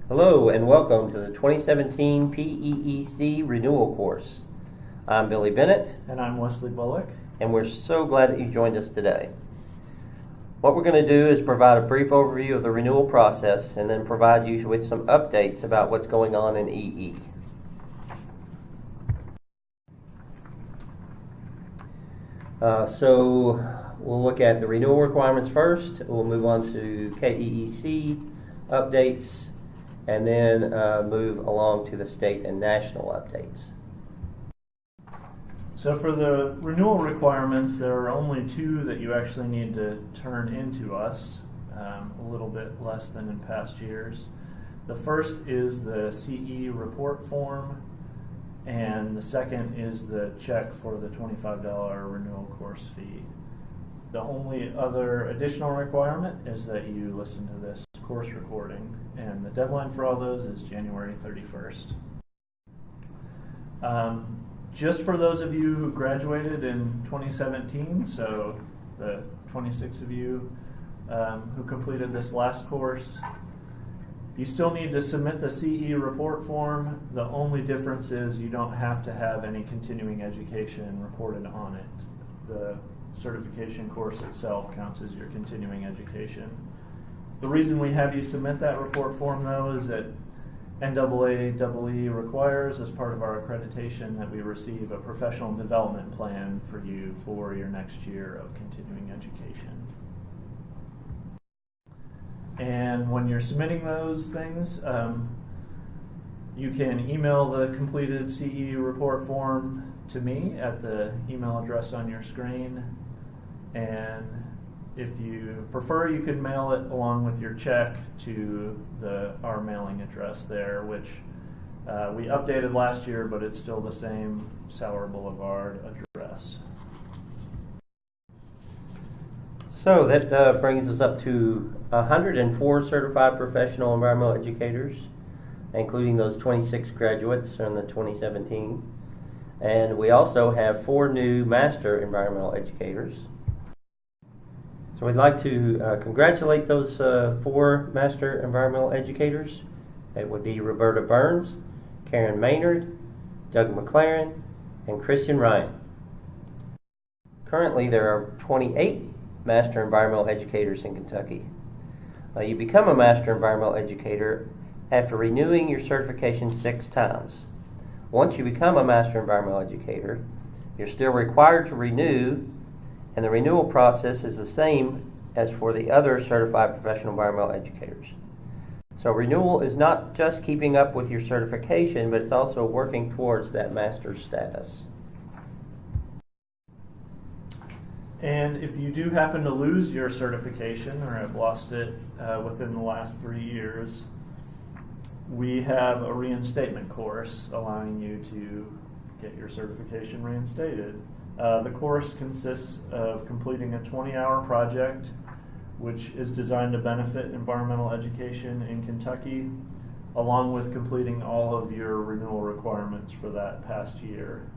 Hello and welcome to the 2017 PEEC Renewal course. I'm Billy Bennett. And I'm Wesley Bullock. And we're so glad that you joined us today. What we're going to do is provide a brief overview of the renewal process and then provide you with some updates about what's going on in EE. So we'll look at the renewal requirements first. We'll move on to KEEC updates, and then move along to the state and national updates. So for the renewal requirements, there are only two that you actually need to turn into us, a little bit less than in past years. The first is the CE report form, and the second is the check for the $25 renewal course fee. The only other additional requirement is that you listen to this course recording, and the deadline for all those is January 31st. Just for those of you who graduated in 2017, so the 26 of you who completed this last course, you still need to submit the CE report form. The only difference is you don't have to have any continuing education reported on it. The certification course itself counts as your continuing education. The reason we have you submit that report form, though, is that NAAEE requires, as part of our accreditation, that we receive a professional development plan for you for your next year of continuing education. And when you're submitting those things, you can email the completed CE report form to me at the email address on your screen. And if you prefer, you could mail it along with your check to our mailing address there, which we updated last year, but it's still the same Sauer Boulevard address. So that brings us up to 104 certified professional environmental educators, including those 26 graduates from the 2017. And we also have 4 new master environmental educators. So we'd like to congratulate those 4 master environmental educators. It would be Roberta Burns, Karen Maynard, Doug McLaren, and Christian Ryan. Currently, there are 28 master environmental educators in Kentucky. You become a master environmental educator after renewing your certification 6 times. Once you become a master environmental educator, you're still required to renew, and the renewal process is the same as for the other certified professional environmental educators. So renewal is not just keeping up with your certification, but it's also working towards that master's status. And if you do happen to lose your certification or have lost it within the last 3 years, we have a reinstatement course allowing you to get your certification reinstated. The course consists of completing a 20-hour project, which is designed to benefit environmental education in Kentucky, along with completing all of your renewal requirements for that past year.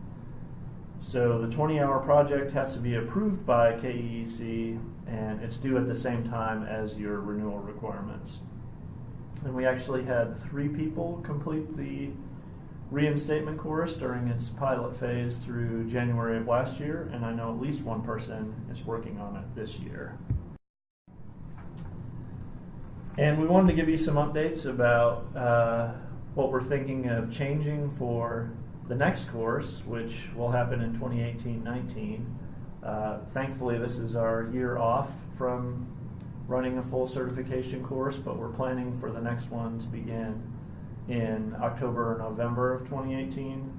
So the 20-hour project has to be approved by KEEC, and it's due at the same time as your renewal requirements. And we actually had 3 people complete the reinstatement course during its pilot phase through January of last year, and I know at least one person is working on it this year. And we wanted to give you some updates about what we're thinking of changing for the next course, which will happen in 2018-19. Thankfully, this is our year off from running a full certification course, but we're planning for the next one to begin in October or November of 2018.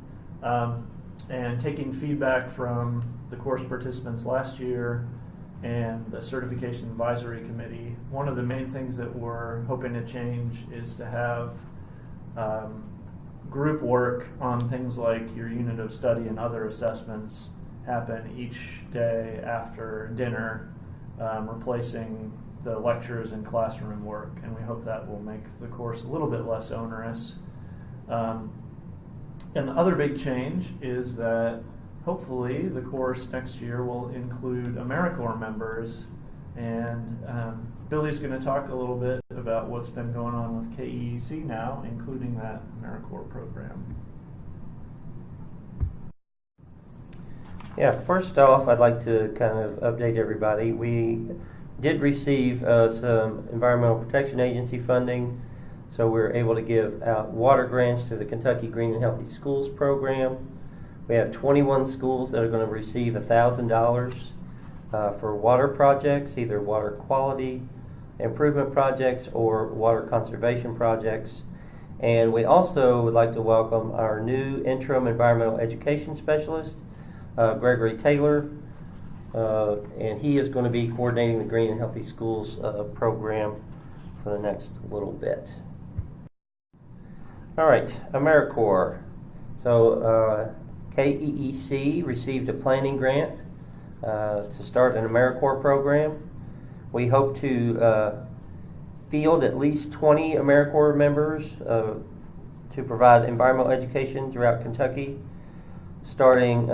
And taking feedback from the course participants last year and the Certification Advisory Committee, one of the main things that we're hoping to change is to have group work on things like your unit of study and other assessments happen each day after dinner, replacing the lectures and classroom work, and we hope that will make the course a little bit less onerous. And the other big change is that hopefully the course next year will include AmeriCorps members, and Billy's going to talk a little bit about what's been going on with KEEC now, including that AmeriCorps program. Yeah, first off, I'd like to kind of update everybody. We did receive some Environmental Protection Agency funding, so we're able to give out water grants to the Kentucky Green and Healthy Schools program. We have 21 schools that are going to receive $1,000 for water projects, either water quality improvement projects or water conservation projects. And we also would like to welcome our new interim environmental education specialist, Gregory Taylor, and he is going to be coordinating the Green and Healthy Schools program for the next little bit. All right, AmeriCorps. So KEEC received a planning grant to start an AmeriCorps program. We hope to field at least 20 AmeriCorps members to provide environmental education throughout Kentucky, starting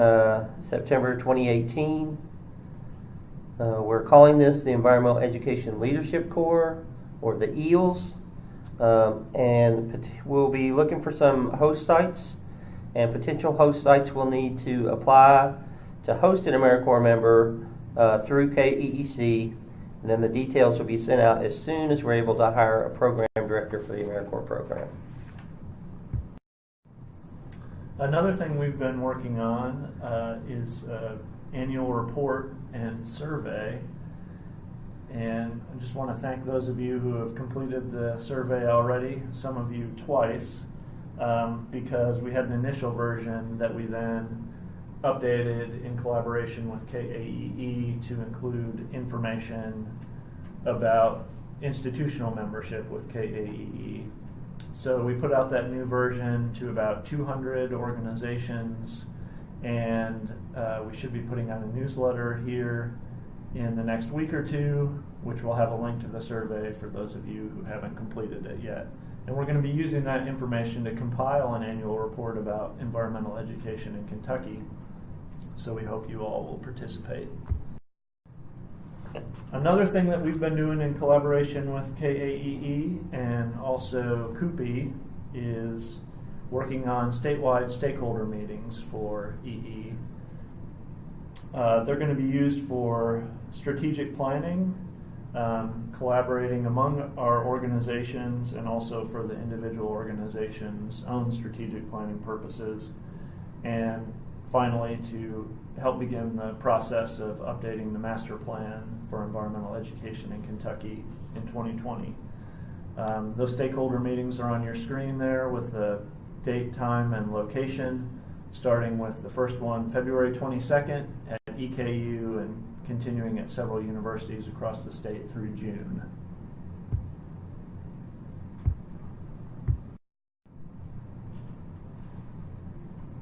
September 2018. We're calling this the Environmental Education Leadership Corps, or the EELS, and we'll be looking for some host sites, and potential host sites will need to apply to host an AmeriCorps member through KEEC, and then the details will be sent out as soon as we're able to hire a program director for the AmeriCorps program. Another thing we've been working on is annual report and survey. And I just want to thank those of you who have completed the survey already, some of you twice, because we had an initial version that we then updated in collaboration with KAEE to include information about institutional membership with KAEE. So we put out that new version to about 200 organizations, and we should be putting out a newsletter here in the next week or two, which will have a link to the survey for those of you who haven't completed it yet. And we're going to be using that information to compile an annual report about environmental education in Kentucky. So we hope you all will participate. Another thing that we've been doing in collaboration with KAEE and also KUPE is working on statewide stakeholder meetings for EE. They're going to be used for strategic planning, collaborating among our organizations, and also for the individual organizations' own strategic planning purposes, and finally to help begin the process of updating the master plan for environmental education in Kentucky in 2020. Those stakeholder meetings are on your screen there with the date, time, and location, starting with the first one February 22nd at EKU and continuing at several universities across the state through June.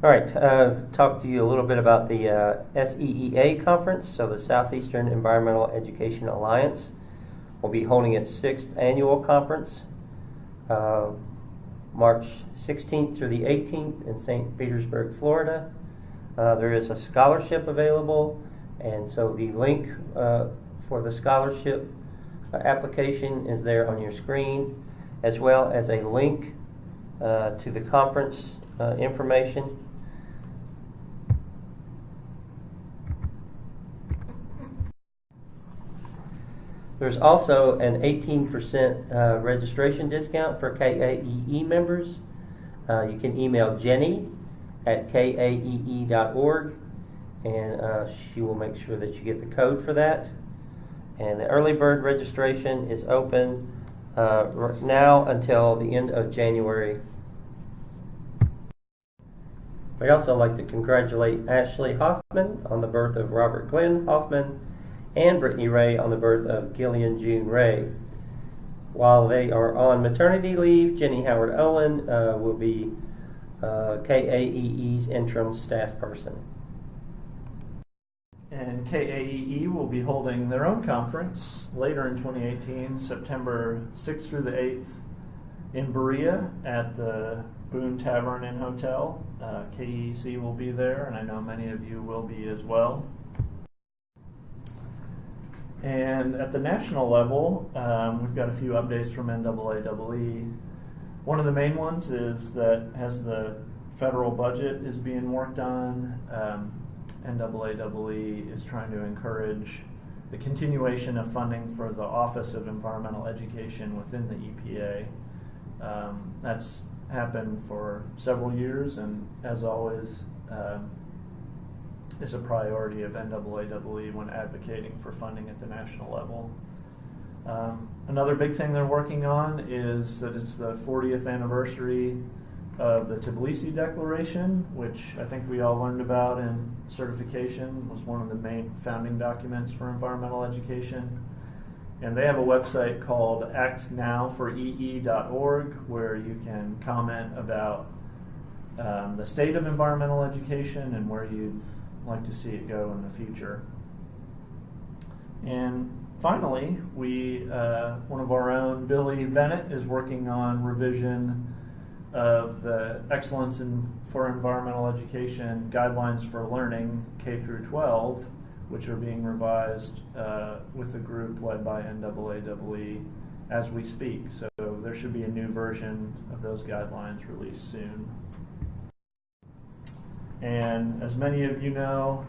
All right, talk to you a little bit about the SEEA Conference, so the Southeastern Environmental Education Alliance will be holding its 6th annual conference, March 16th through the 18th in St. Petersburg, Florida. There is a scholarship available, and so the link for the scholarship application is there on your screen, as well as a link to the conference information. There's also an 18% registration discount for KAEE members. You can email Jenny at kaee.org, and she will make sure that you get the code for that. And the early bird registration is open now until the end of January. We'd also like to congratulate Ashley Hoffman on the birth of Robert Glenn Hoffman, and Brittany Ray on the birth of Gillian June Ray. While they are on maternity leave, Jenny Howard Owen will be KAEE's interim staff person. And KAEE will be holding their own conference later in 2018, September 6th through the 8th in Berea at the Boone Tavern and Hotel. KEEC will be there, and I know many of you will be as well. And at the national level, we've got a few updates from NAAEE. One of the main ones is that as the federal budget is being worked on, NAAEE is trying to encourage the continuation of funding for the Office of Environmental Education within the EPA. That's happened for several years, and as always, is a priority of NAAEE when advocating for funding at the national level. Another big thing they're working on is that it's the 40th anniversary of the Tbilisi Declaration, which I think we all learned about in certification, was one of the main founding documents for environmental education. And they have a website called actnowforee.org where you can comment about the state of environmental education and where you'd like to see it go in the future. And finally, one of our own, Billy Bennett, is working on revision of the Excellence for Environmental Education Guidelines for Learning K through 12, which are being revised with a group led by NAAEE as we speak. So there should be a new version of those guidelines released soon. And as many of you know,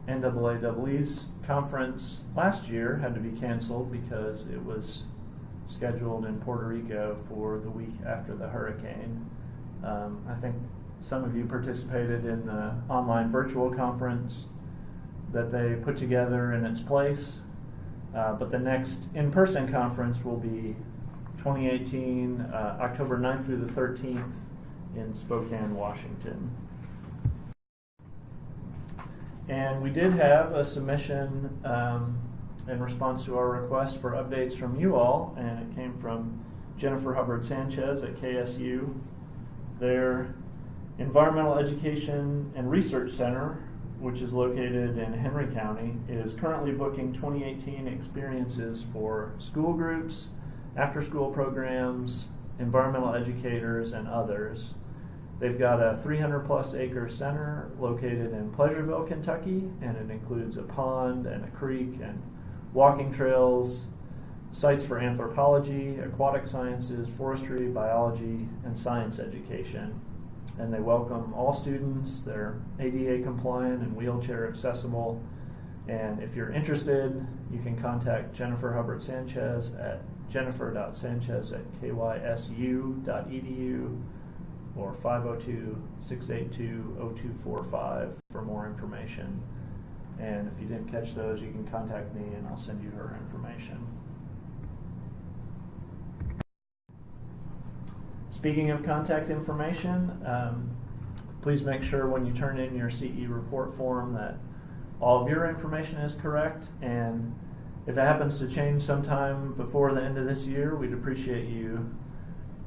NAAEE's conference last year had to be canceled because it was scheduled in Puerto Rico for the week after the hurricane. I think some of you participated in the online virtual conference that they put together in its place, but the next in-person conference will be 2018, October 9th through the 13th in Spokane, Washington. And we did have a submission in response to our request for updates from you all, and it came from Jennifer Hubbard Sanchez at KSU. Their Environmental Education and Research Center, which is located in Henry County, is currently booking 2018 experiences for school groups, after-school programs, environmental educators, and others. They've got a 300-plus acre center located in Pleasureville, Kentucky, and it includes a pond and a creek and walking trails, sites for anthropology, aquatic sciences, forestry, biology, and science education. And they welcome all students. They're ADA compliant and wheelchair accessible. And if you're interested, you can contact Jennifer Hubbard Sanchez at jennifer.sanchez@kysu.edu or 502-682-0245 for more information. And if you didn't catch those, you can contact me and I'll send you her information. Speaking of contact information, please make sure when you turn in your CE report form that all of your information is correct. And if it happens to change sometime before the end of this year, we'd appreciate you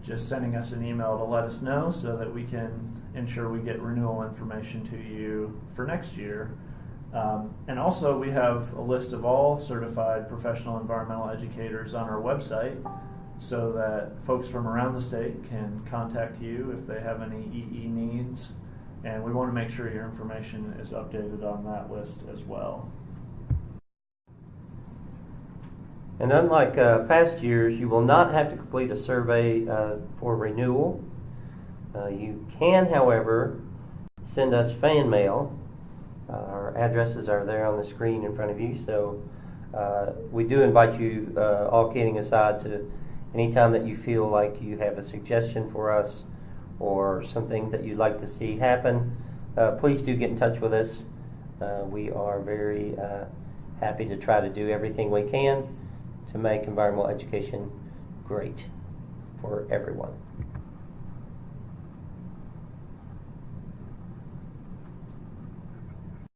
just sending us an email to let us know so that we can ensure we get renewal information to you for next year. And also we have a list of all certified professional environmental educators on our website so that folks from around the state can contact you if they have any EE needs. And we want to make sure your information is updated on that list as well. And unlike past years, you will not have to complete a survey for renewal. You can, however, send us fan mail. Our addresses are there on the screen in front of you. So we do invite you, all kidding aside, to anytime that you feel like you have a suggestion for us or some things that you'd like to see happen, please do get in touch with us. We are very happy to try to do everything we can to make environmental education great for everyone.